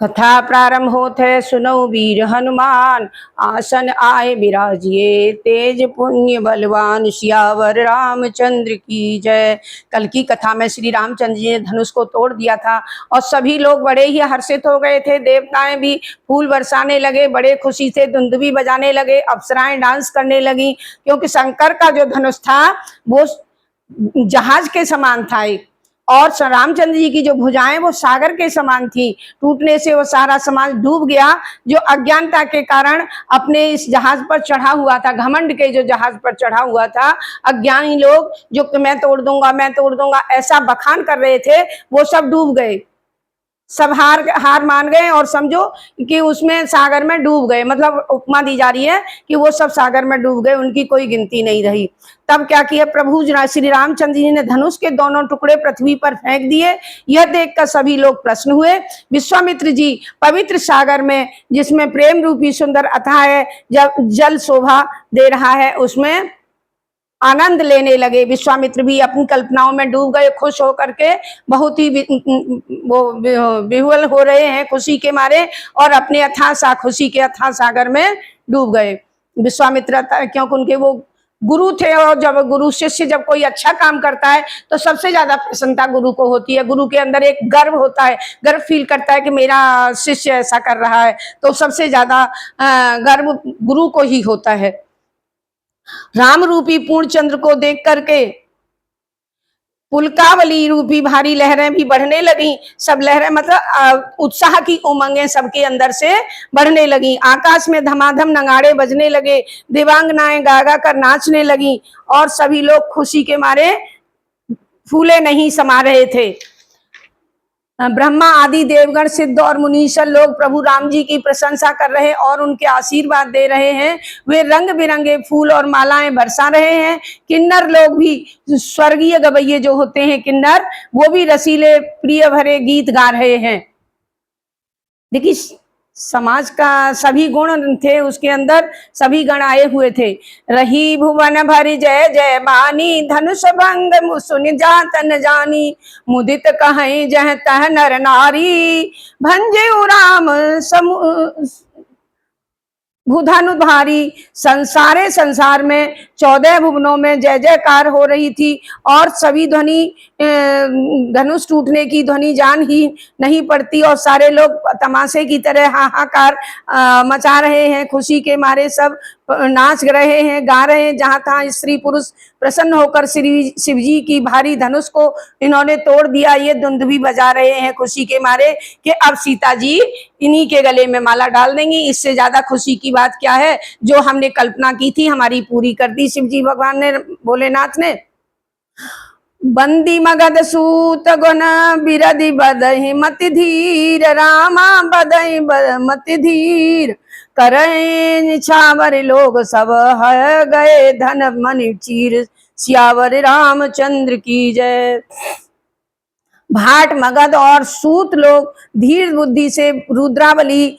कथा प्रारंभ होते सुनो वीर हनुमान, आसन आए विराजिए तेज पुण्य बलवान, सियावर रामचंद्र की जय। कल की कथा में श्री रामचंद्र जी ने धनुष को तोड़ दिया था और सभी लोग बड़े ही हर्षित हो गए थे। देवताएं भी फूल बरसाने लगे, बड़े खुशी से दुंदुभी बजाने लगे, अप्सराएं डांस करने लगी, क्योंकि शंकर का जो धनुष था वो जहाज के समान था और रामचंद्र जी की जो भुजाएं वो सागर के समान थी। टूटने से वो सारा समाज डूब गया, जो अज्ञानता के कारण अपने इस जहाज पर चढ़ा हुआ था, घमंड के जो जहाज पर चढ़ा हुआ था। अज्ञानी लोग जो मैं तोड़ दूंगा ऐसा बखान कर रहे थे, वो सब डूब गए, सब हार मान गए और समझो कि उसमें सागर में डूब गए। मतलब उपमा दी जा रही है कि वो सब सागर में डूब गए, उनकी कोई गिनती नहीं रही। तब क्या किया प्रभु श्री रामचंद्र जी ने धनुष के दोनों टुकड़े पृथ्वी पर फेंक दिए। यह देखकर सभी लोग प्रसन्न हुए। विश्वामित्र जी पवित्र सागर में, जिसमें प्रेम रूपी सुंदर अथाह जब जल शोभा दे रहा है, उसमें आनंद लेने लगे। विश्वामित्र भी अपनी कल्पनाओं में डूब गए, खुश होकर के बहुत ही वो विह्वल हो रहे हैं खुशी के मारे, और अपने खुशी के अथाह सागर में डूब गए। विश्वामित्र क्योंकि उनके वो गुरु थे, और जब गुरु शिष्य जब कोई अच्छा काम करता है तो सबसे ज्यादा प्रसन्नता गुरु को होती है। गुरु के अंदर एक गर्व होता है, गर्व फील करता है कि मेरा शिष्य ऐसा कर रहा है, तो सबसे ज्यादा गर्व गुरु को ही होता है। राम रूपी पूर्ण चंद्र को देख करके पुलकावली रूपी भारी लहरें भी बढ़ने लगी। सब लहरें मतलब उत्साह की उमंगें सबके अंदर से बढ़ने लगी। आकाश में धमाधम नगाड़े बजने लगे, देवांगनाएं गा गा कर नाचने लगी, और सभी लोग खुशी के मारे फूले नहीं समा रहे थे। ब्रह्मा आदि देवगण, सिद्ध और मुनीश्वर लोग प्रभु राम जी की प्रशंसा कर रहे और उनके आशीर्वाद दे रहे हैं। वे रंग बिरंगे फूल और मालाएं बरसा रहे हैं। किन्नर लोग भी, स्वर्गीय गवैये जो होते हैं किन्नर, वो भी रसीले प्रिय भरे गीत गा रहे हैं। देखिए समाज का सभी गुण थे उसके अंदर, सभी गण आए हुए थे। रही भुवन भरी जय जय बानी, धनुष भंग सुन जात न जानी, मुदित कहें जह तह नर नारी, भंजे राम भूधनु भारी। संसार में 14 भुवनों में जय जयकार हो रही थी, और सभी ध्वनि, धनुष टूटने की ध्वनि जान ही नहीं पड़ती, और सारे लोग तमाशे की तरह हाहाकार मचा रहे हैं। खुशी के मारे सब नाच रहे हैं, गा रहे हैं। जहां तहां स्त्री पुरुष प्रसन्न होकर श्री शिव जी की भारी धनुष को इन्होंने तोड़ दिया। ये दुंदुभी बजा रहे हैं खुशी के मारे कि अब सीता जी इन्हीं के गले में माला डाल देंगी। इससे ज्यादा खुशी की बात क्या है? जो हमने कल्पना की थी हमारी पूरी कर दी शिव जी भगवान ने, भोलेनाथ ने। बंदी मगध सूत गुण बिरधि बदहि मति धीर, रामा बदहि मति धीर, करें निछावर लोग सब है गए धन मनि चीर, सियावर रामचंद्र की जय। भाट मगध और सूत लोग धीर बुद्धि से रुद्रावली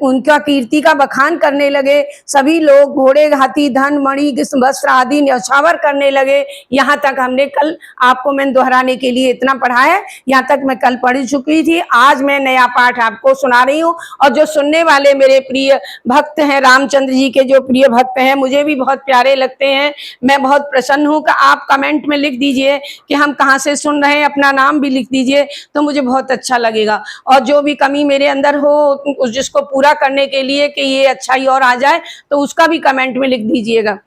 उनका कीर्ति का बखान करने लगे। सभी लोग घोड़े हाथी धन मणि वस्त्र आदि न्यौछावर करने लगे। यहाँ तक हमने कल आपको मैं दोहराने के लिए इतना पढ़ा है, यहाँ तक मैं कल पढ़ चुकी थी। आज मैं नया पाठ आपको सुना रही हूँ, और जो सुनने वाले मेरे प्रिय भक्त हैं, रामचंद्र जी के जो प्रिय भक्त हैं, मुझे भी बहुत प्यारे लगते हैं। मैं बहुत प्रसन्न हूँ कि आप कमेंट में लिख दीजिए कि हम कहाँ से सुन रहे हैं, अपना नाम लिख दीजिए तो मुझे बहुत अच्छा लगेगा। और जो भी कमी मेरे अंदर हो जिसको पूरा करने के लिए कि ये अच्छाई और आ जाए, तो उसका भी कमेंट में लिख दीजिएगा।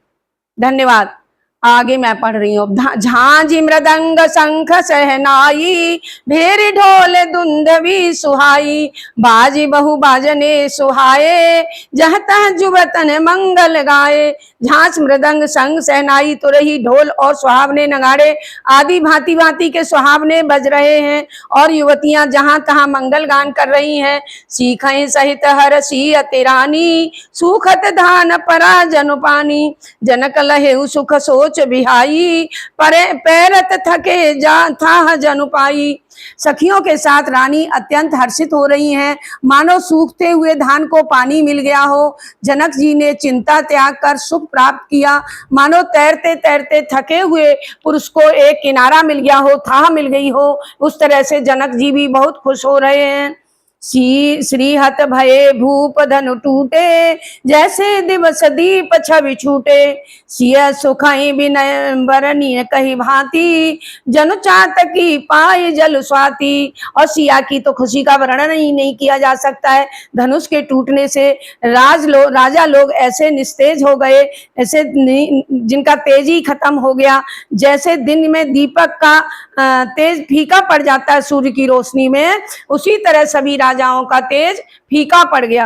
धन्यवाद। आगे मैं पढ़ रही हूँ। झांझी मृदंग शंख सहनाई, भेरी ढोल दुंदवी सुहाई, बाजी बहु बाजने सुहाए, जह तह जुबतन मंगल गाए। झांझ मृदंग शंख सहनाई तो रही, ढोल और सुहावने नगाड़े आदि भांति भांति के सुहावने बज रहे हैं, और युवतियां जहां तहां मंगल गान कर रही हैं। सीखें सहित हरसी अति रानी, सुखत धान परा जनु पानी, जनक लहे सुख सोच बिहाई, पैरत थके जा था जनु पाई। सखियों के साथ रानी अत्यंत हर्षित हो रही हैं, मानो सूखते हुए धान को पानी मिल गया हो। जनक जी ने चिंता त्याग कर सुख प्राप्त किया, मानो तैरते तैरते थके हुए पुरुष को एक किनारा मिल गया हो, थाह मिल गई हो। उस तरह से जनक जी भी बहुत खुश हो रहे हैं। श्रीहत भये भूप धनु टूटे, जैसे दिवस दीप छवि छूटे। सिय सुखई विनय बरनीय कही भांति, जनु चातकी पाए जल स्वाति। और सिया की तो खुशी का वर्णन ही नहीं किया जा सकता है। धनुष के टूटने से राजा लोग ऐसे निस्तेज हो गए, ऐसे जिनका तेज ही खत्म हो गया। जैसे दिन में दीपक का तेज फीका पड़ जाता है सूर्य की रोशनी में, उसी तरह सभी राजाओं का तेज फीका पड़ गया।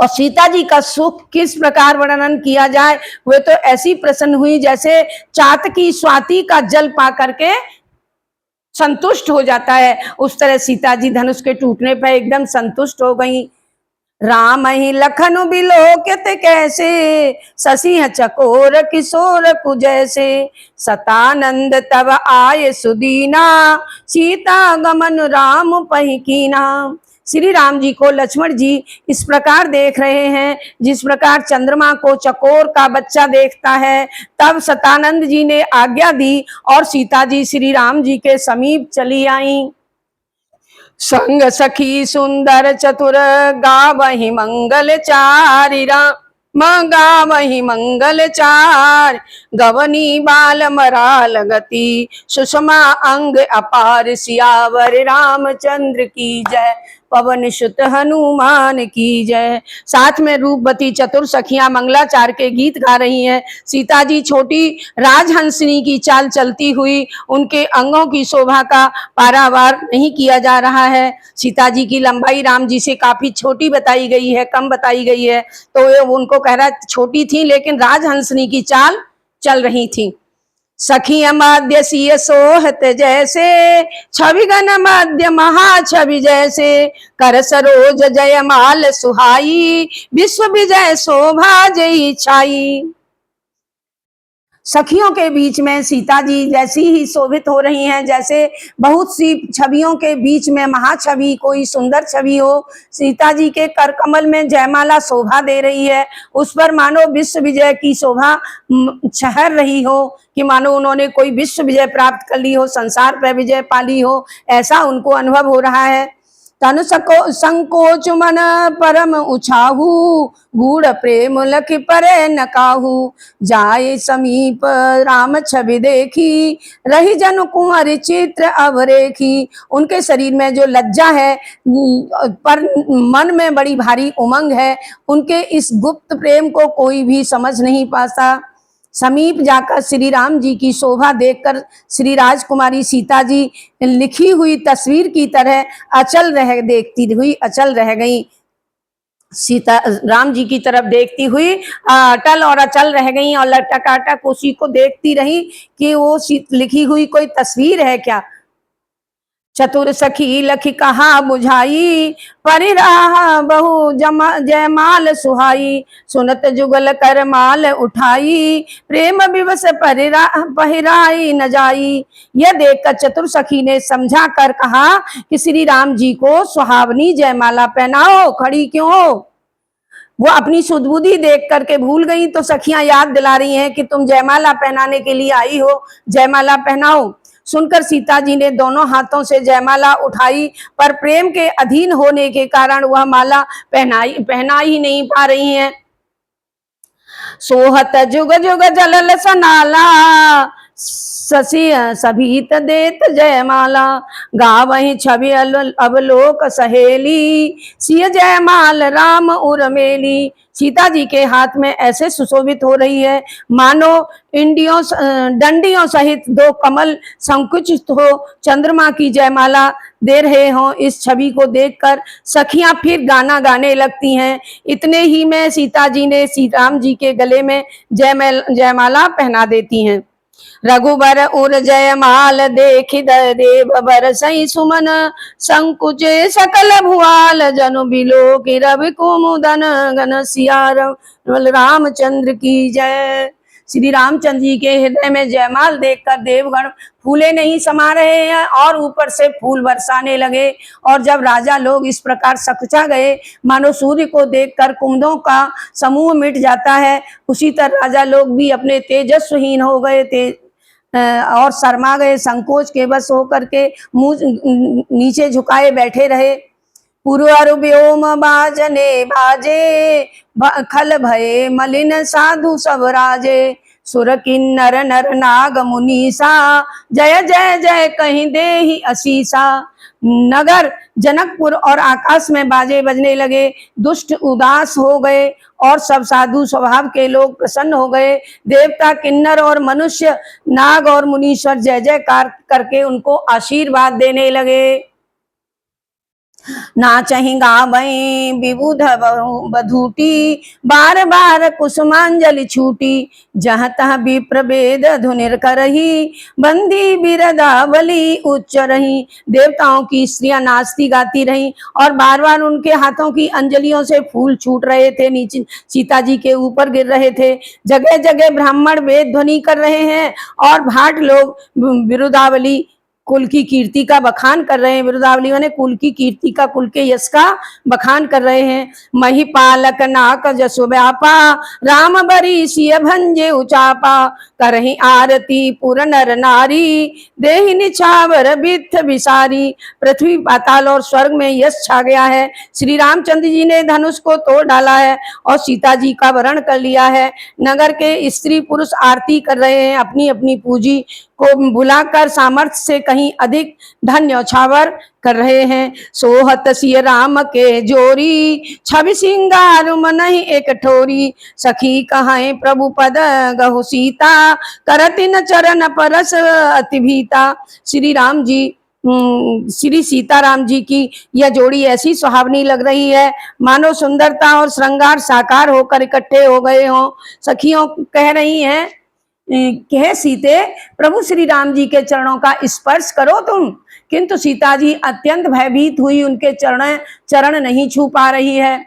और सीता जी का सुख किस प्रकार वर्णन किया जाए, वे तो ऐसी प्रसन्न हुई जैसे चातकी स्वाति का जल पा करके संतुष्ट हो जाता है। उस तरह सीता जी धनुष के टूटने पर एकदम संतुष्ट हो गई। राम ही लखन बिलोकित कैसे, शशि चकोर किशोर कुजैसे। सतानंद तब आए सुदीना, सीता गमन राम पहि कीना। श्री राम जी को लक्ष्मण जी इस प्रकार देख रहे हैं जिस प्रकार चंद्रमा को चकोर का बच्चा देखता है। तब सतानंद जी ने आज्ञा दी और सीता जी श्री राम जी के समीप चली आई। संग सखी सुंदर चतुर, गावहि मंगल चारि राम गावहि मंगल चार। गवनी बाल मराल गति, सुषमा अंग अपार। सियावर रामचंद्र की जय, पवन सुत हनुमान की जय। साथ में रूपवती चतुर सखियां मंगलाचार के गीत गा रही हैं। सीता जी छोटी राजहंसिनी की चाल चलती हुई, उनके अंगों की शोभा का पारावार नहीं किया जा रहा है। सीता जी की लंबाई राम जी से काफी छोटी बताई गई है, कम बताई गई है, तो उनको कह रहा छोटी थी लेकिन राजहंसिनी की चाल चल रही थी। सखी अमाद्य सिय सोहत जैसे, छवि गण माध्य महा छवि जैसे। कर सरोज जयमाल सुहाई, विश्व विजय शोभा जई छाई। सखियों के बीच में सीता जी जैसी ही शोभित हो रही हैं जैसे बहुत सी छवियों के बीच में महाछवि, कोई सुंदर छवि हो। सीता जी के कर कमल में जयमाला शोभा दे रही है, उस पर मानो विश्व विजय की शोभा छहर रही हो, कि मानो उन्होंने कोई विश्व विजय प्राप्त कर ली हो, संसार पर विजय पाली हो, ऐसा उनको अनुभव हो रहा है। तनु संकोच मन परम उछाहू, गूढ़ प्रेम लख परे न काहू। जाए समीप राम छवि देखी, रही जन कुंवर चित्र अवरेखी। उनके शरीर में जो लज्जा है पर मन में बड़ी भारी उमंग है, उनके इस गुप्त प्रेम को कोई भी समझ नहीं पाता। समीप जाकर श्री राम जी की शोभा देखकर श्री राजकुमारी सीता जी लिखी हुई तस्वीर की तरह देखती हुई अचल रह गई। सीता राम जी की तरफ देखती हुई अटल और अचल रह गई और लटकाटक उसी को देखती रही कि वो लिखी हुई कोई तस्वीर है क्या। चतुर सखी लखी कहा बुझाई, परिराह बहु जयमाल सुहाई। सुनत जुगल कर माल उठाई, प्रेम विवश पहिराई न जाई। यह देखकर चतुर सखी ने समझा कर कहा कि श्री राम जी को सुहावनी जयमाला पहनाओ, खड़ी क्यों हो। वो अपनी सुधबुद्धि देख करके भूल गई तो सखियां याद दिला रही हैं कि तुम जयमाला पहनाने के लिए आई हो, जयमाला पहनाओ। सुनकर सीता जी ने दोनों हाथों से जयमाला उठाई, पर प्रेम के अधीन होने के कारण वह माला पहना ही नहीं पा रही हैं। सोहत जुग जुग जलल सनाला, शशि सभीत देत जयमाला। गावहि छवि अवलोक सहेली, सिय जयमाल राम उर्मेली। सीता जी के हाथ में ऐसे सुशोभित हो रही है मानो डंडियों सहित दो कमल संकुचित हो चंद्रमा की जयमाला दे रहे हों। इस छवि को देखकर सखियां फिर गाना गाने लगती हैं। इतने ही में सीता जी ने श्री राम जी के गले में जयमाला पहना देती हैं। रघुबर उर जयमाल देखि देव बरसई सुमन, संकुचे सकल भुआल जनु बिलो कि रवि कुमुदन घन। सिया रामचंद्र की जय। श्री रामचंद्र जी के हृदय में जयमाल देखकर देवगण फूले नहीं समा रहे हैं और ऊपर से फूल बरसाने लगे। और जब राजा लोग इस प्रकार सकुचा गए मानो सूर्य को देखकर कुमुदों का समूह मिट जाता है, उसी तरह राजा लोग भी अपने तेजस्वहीन हो गए और शर्मा गए, संकोच के बस होकर के मुंह नीचे झुकाए बैठे रहे। पुरवर व्योम बाजने बाजे, खल भये मलिन साधु सब राजे। सुर किन्नर नर नाग मुनीसा, जय जय जय कहीं देहि असीसा। नगर जनकपुर और आकाश में बाजे बजने लगे, दुष्ट उदास हो गए और सब साधु स्वभाव के लोग प्रसन्न हो गए। देवता किन्नर और मनुष्य नाग और मुनीश्वर जय जयकार करके उनको आशीर्वाद देने लगे। नाचहि गावई विबुध बधूटी, बार बार कुसुमांजलि छूटी। जहाँ तहाँ विप्र वेद धुनिर करही, बंदी बिरदावली उच्च रही। देवताओं की स्त्रियां नाचती गाती रहीं और बार बार उनके हाथों की अंजलियों से फूल छूट रहे थे, नीचे सीता जी के ऊपर गिर रहे थे। जगह जगह ब्राह्मण वेद ध्वनि कर रहे हैं और भाट लोग बिरुदावली कुल की कीर्ति का बखान कर रहे हैं। बिरुदावली माने कुल की कीर्ति का, कुल के यश का बखान कर रहे हैं। महिपालक नाक जसु व्यापा, राम बरी सिय भंजे उचापा। करहि आरती पुर नर नारी, देहि निछावर बिथ विसारी। पृथ्वी पाताल और स्वर्ग में यश छा गया है। श्री रामचंद्र जी ने धनुष को तोड़ डाला है और सीता जी का वरण कर लिया है। नगर के स्त्री पुरुष आरती कर रहे हैं, अपनी अपनी पूजी को बुलाकर सामर्थ्य से कहीं अधिक धन न्यौछावर कर रहे हैं। सोहत सिय राम के जोरी, छवि सिंगार मनहि एक ठोरी। सखी कहाए प्रभु पद गहु सीता, करति न चरण परस अति भीता। श्री राम जी श्री सीताराम जी की यह जोड़ी ऐसी सुहावनी लग रही है मानो सुंदरता और श्रृंगार साकार होकर इकट्ठे हो गए हों। सखियों कह रही हैं कहे सीते, प्रभु श्री राम जी के चरणों का स्पर्श करो तुम। किंतु सीता जी अत्यंत भयभीत हुई, उनके चरण नहीं छू पा रही है।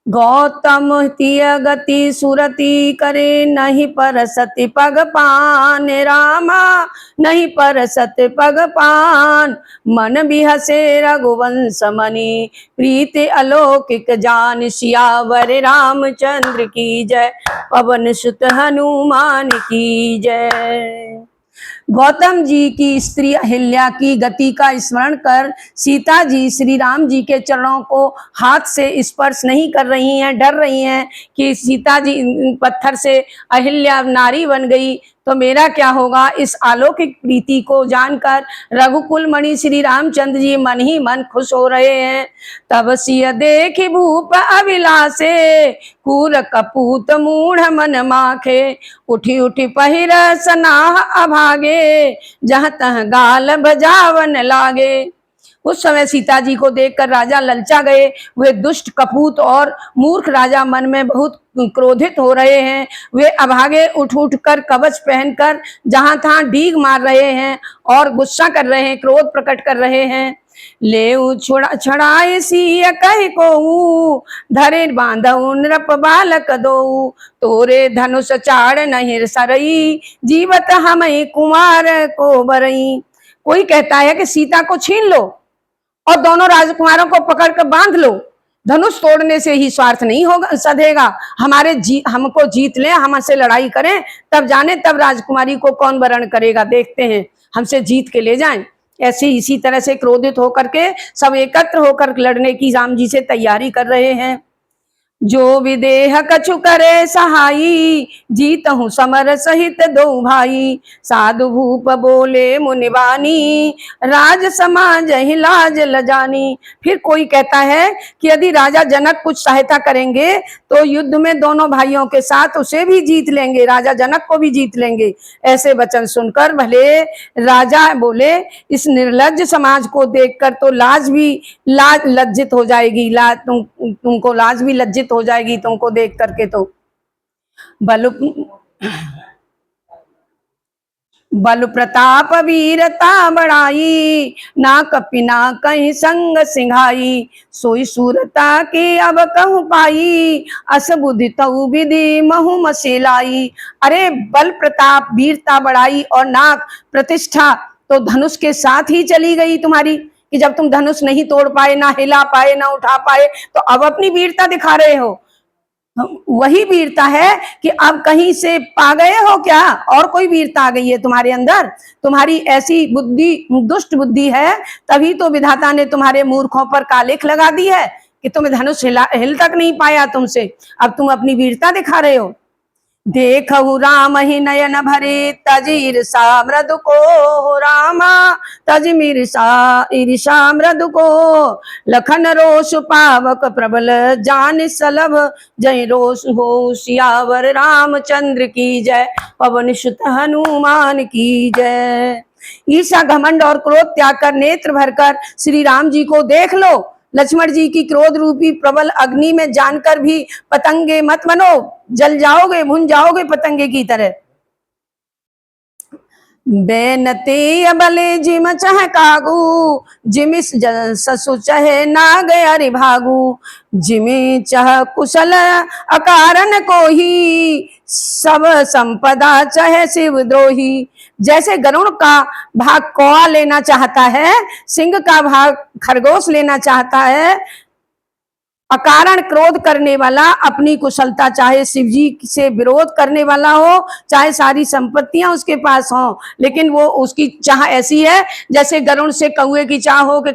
गौतम तिय गति सुरति करे, नहीं परसति पग पान। रामा नहीं परसत पग पान, मन बिहसे रघुवंश मणि। प्रीति अलौकिक जान, सियावर रामचंद्र की जय। पवन सुत हनुमान की जय। गौतम जी की स्त्री अहिल्या की गति का स्मरण कर सीता जी श्री राम जी के चरणों को हाथ से स्पर्श नहीं कर रही हैं, डर रही हैं कि सीता जी पत्थर से अहिल्या नारी बन गई तो मेरा क्या होगा। इस अलौकिक प्रीति को जानकर रघुकुल मणि श्री रामचंद्र जी मन ही मन खुश हो रहे हैं। तब सिय देखि भूप अभिलाषे, कूर कपूत मूढ़ मन माखे। उठी उठी पहिर सनाह अभागे, जहाँ तह गाल बजावन लागे। उस समय सीता जी को देखकर राजा ललचा गए। वे दुष्ट कपूत और मूर्ख राजा मन में बहुत क्रोधित हो रहे हैं। वे अभागे उठ उठ कर कवच पहनकर जहां तहां डीग मार रहे हैं और गुस्सा कर रहे हैं, क्रोध प्रकट कर रहे हैं। ले छड़ाए सिय कहि को, धरे बांधउ नृप बालक दो। तोरे धनुष चाड़ नहीं सरई, जीवत हमई कुमार को बरई। कोई कहता है कि सीता को छीन लो और दोनों राजकुमारों को पकड़कर बांध लो। धनुष तोड़ने से ही स्वार्थ नहीं होगा, सधेगा। हमको जीत ले, हमसे लड़ाई करें, तब जाने तब राजकुमारी को कौन वरण करेगा, देखते हैं, हमसे जीत के ले जाएं। ऐसे इसी तरह से क्रोधित होकर के सब एकत्र होकर लड़ने की राम जी से तैयारी कर रहे हैं। जो विदेह कछु करे सहाई, जीतहु समर सहित दो भाई। साधु भूप बोले मुनिवानी, राज समाज ही लाज लजानी। फिर कोई कहता है कि यदि राजा जनक कुछ सहायता करेंगे तो युद्ध में दोनों भाइयों के साथ उसे भी जीत लेंगे, राजा जनक को भी जीत लेंगे। ऐसे वचन सुनकर भले राजा बोले, इस निर्लज्ज समाज को देखकर तो लाज लज्जित हो जाएगी, तुमको लाज भी लज्जित हो जाएगी तुमको देख करके। तो बल प्रताप वीरता बढ़ाई, ना कपि ना कहीं संग सिंघाई। सोई सूरता के अब कहूँ पाई, अस बुद्धि तऊ विधि महु मसेलाई। अरे बल प्रताप वीरता बढ़ाई और नाक प्रतिष्ठा तो धनुष के साथ ही चली गई तुम्हारी, कि जब तुम धनुष नहीं तोड़ पाए, ना हिला पाए, ना उठा पाए, तो अब अपनी वीरता दिखा रहे हो। वही वीरता है कि अब कहीं से पा गए हो क्या, और कोई वीरता आ गई है तुम्हारे अंदर? तुम्हारी ऐसी बुद्धि, दुष्ट बुद्धि है, तभी तो विधाता ने तुम्हारे मूर्खों पर कालिख लगा दी है कि तुम्हें धनुष हिल तक नहीं पाया तुमसे। अब तुम अपनी वीरता दिखा रहे हो। देखहु राम ही नयन भरे तज ईर्षा मृदु को, रामा तज ईर्षा मृदु को, लखन रोष पावक प्रबल जान सलभ, जय रोष हो सियावर रामचंद्र की जय, पवन सुत हनुमान की जय। ईर्षा, घमंड और क्रोध त्याग कर नेत्र भरकर श्री राम जी को देख लो। लक्ष्मण जी की क्रोध रूपी प्रबल अग्नि में जानकर भी पतंगे मत बनो, जल जाओगे, भुन जाओगे पतंगे की तरह। बेनते अबले जिम चह कागू, जिमिस ससु चहे नाग अरि भागू, जिमि चह कुशल अकारण को ही, सब संपदा चहे शिव द्रोही। जैसे गरुड़ का भाग कौआ लेना चाहता है, सिंह का भाग खरगोश लेना चाहता है, अकारण क्रोध करने वाला, अपनी कुशलता, चाहे शिव जी से विरोध करने वाला हो, चाहे सारी संपत्तियां उसके पास हो, लेकिन वो उसकी चाह ऐसी है जैसे गरुड़ से कौए की चाह हो कि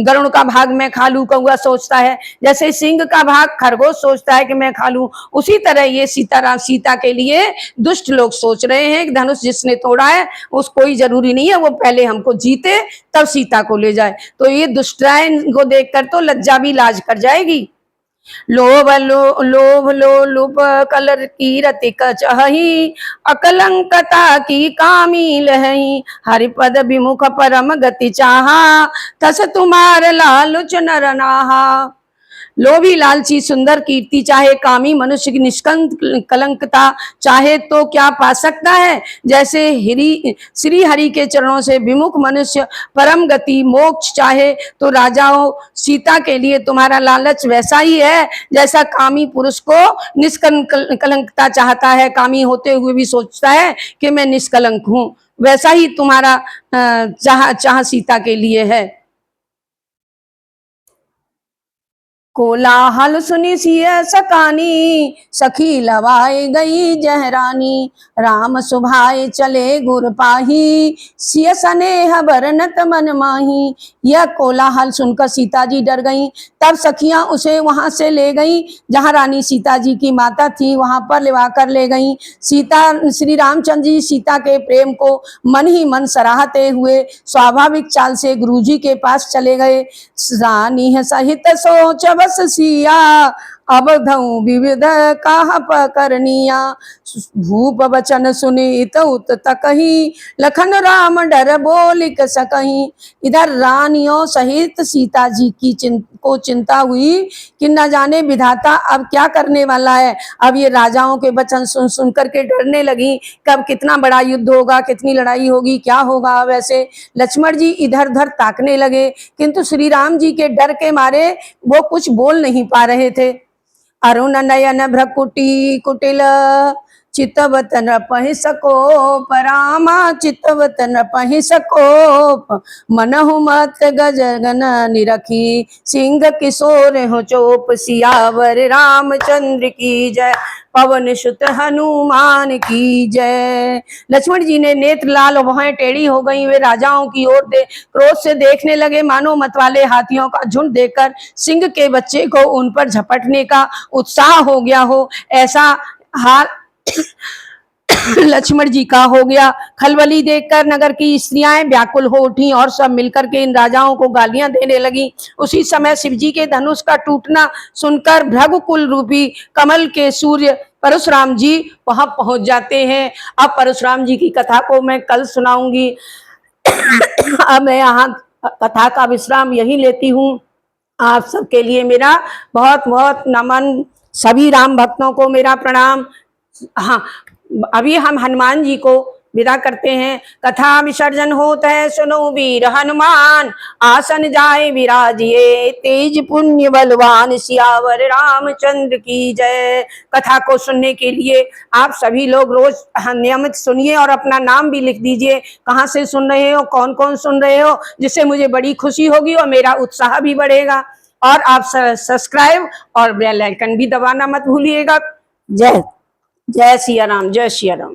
गरुड़ का भाग मैं खा लूं, कौआ सोचता है। जैसे सिंह का भाग खरगोश सोचता है कि मैं खा लूं, उसी तरह ये सीता के लिए दुष्ट लोग सोच रहे हैं कि धनुष जिसने तोड़ा है उस कोई जरूरी नहीं है वो पहले हमको जीते तब सीता को ले जाए। तो ये दुष्टायन को देखकर तो लज्जा भी लाज कर जाएगी। लोभ लो लुप कलर की रतिक चही, अकलंकता की कामी लही, हरिपद विमुख परम गति चाहा, तस तुम्हार लालुच नर नाहा। लोभी लालची सुंदर कीर्ति चाहे, कामी मनुष्य की निष्कलंकता चाहे तो क्या पा सकता है? जैसे श्री हरि के चरणों से विमुख मनुष्य परम गति मोक्ष चाहे तो राजाओं सीता के लिए तुम्हारा लालच वैसा ही है जैसा कामी पुरुष को निष्कलंकता चाहता है, कामी होते हुए भी सोचता है कि मैं निष्कलंक हूं, वैसा ही तुम्हारा चाह सीता के लिए है। कोलाहल सुनी सिय सकानी, सखी लवाए गई जहरानी, राम सुभाए चले गुर पाही, सिय स्नेह बरनत मन माही। यह कोलाहल सुनकर सीता जी डर गईं। तब सखियां उसे वहां से ले गईं जहां रानी सीता जी की माता थी, वहां पर लिवा कर ले गईं। श्री रामचंद्र जी सीता के प्रेम को मन ही मन सराहते हुए स्वाभाविक चाल से गुरुजी के पास चले गए। रानी सहित सोच बस सिया, अब धऊ विविध काह पकरनिया, भूप वचन सुनीत उत तकही, लखन राम डर बोलिक सकही। इधर रानियों सहित सीता जी की चिंता हुई कि न जाने विधाता अब क्या करने वाला है। अब ये राजाओं के वचन सुन सुन करके डरने लगी, कब कितना बड़ा युद्ध होगा, कितनी लड़ाई होगी, क्या होगा। वैसे लक्ष्मण जी इधर उधर ताकने लगे, किंतु श्री राम जी के डर के मारे वो कुछ बोल नहीं पा रहे थे। अरुण नयन भ्रकुटी कुटिल, चितवत न पहि सको परामा, चितवत न पहि सको, मनहु मत गजगन निरखी, सिंह किशोर हो चोप, सियावर रामचंद्र की जय, पवन सुत हनुमान की जय। लक्ष्मण जी ने नेत्र लाल और भौहें टेढ़ी हो गई। वे राजाओं की ओर क्रोध से देखने लगे, मानो मतवाले हाथियों का झुंड देखकर सिंह के बच्चे को उन पर झपटने का उत्साह हो गया हो, ऐसा हाल लक्ष्मण जी का हो गया। खलबली देखकर नगर की स्त्रियां व्याकुल हो उठी और सब मिलकर के इन राजाओं को गालियां देने लगी। उसी समय शिव जी के धनुष का टूटना सुनकर भृगुकुल रूपी कमल के सूर्य परशुराम जी वहां पहुंच जाते हैं। अब परशुराम जी की कथा को मैं कल सुनाऊंगी। अब मैं यहाँ कथा का विश्राम यही लेती हूँ। आप सबके लिए मेरा बहुत बहुत नमन, सभी राम भक्तों को मेरा प्रणाम। हाँ, अभी हम हनुमान जी को विदा करते हैं। कथा विसर्जन होता है, सुनो वीर हनुमान, आसन जाए विराजिए, तेज पुण्य बलवान, सियावर रामचंद्र की जय। कथा को सुनने के लिए आप सभी लोग रोज नियमित सुनिए और अपना नाम भी लिख दीजिए, कहाँ से सुन रहे हो, कौन कौन सुन रहे हो, जिससे मुझे बड़ी खुशी होगी और मेरा उत्साह भी बढ़ेगा। और आप सब्सक्राइब और बेल आइकन भी दबाना मत भूलिएगा। जय जय सिया राम, जय सिया राम।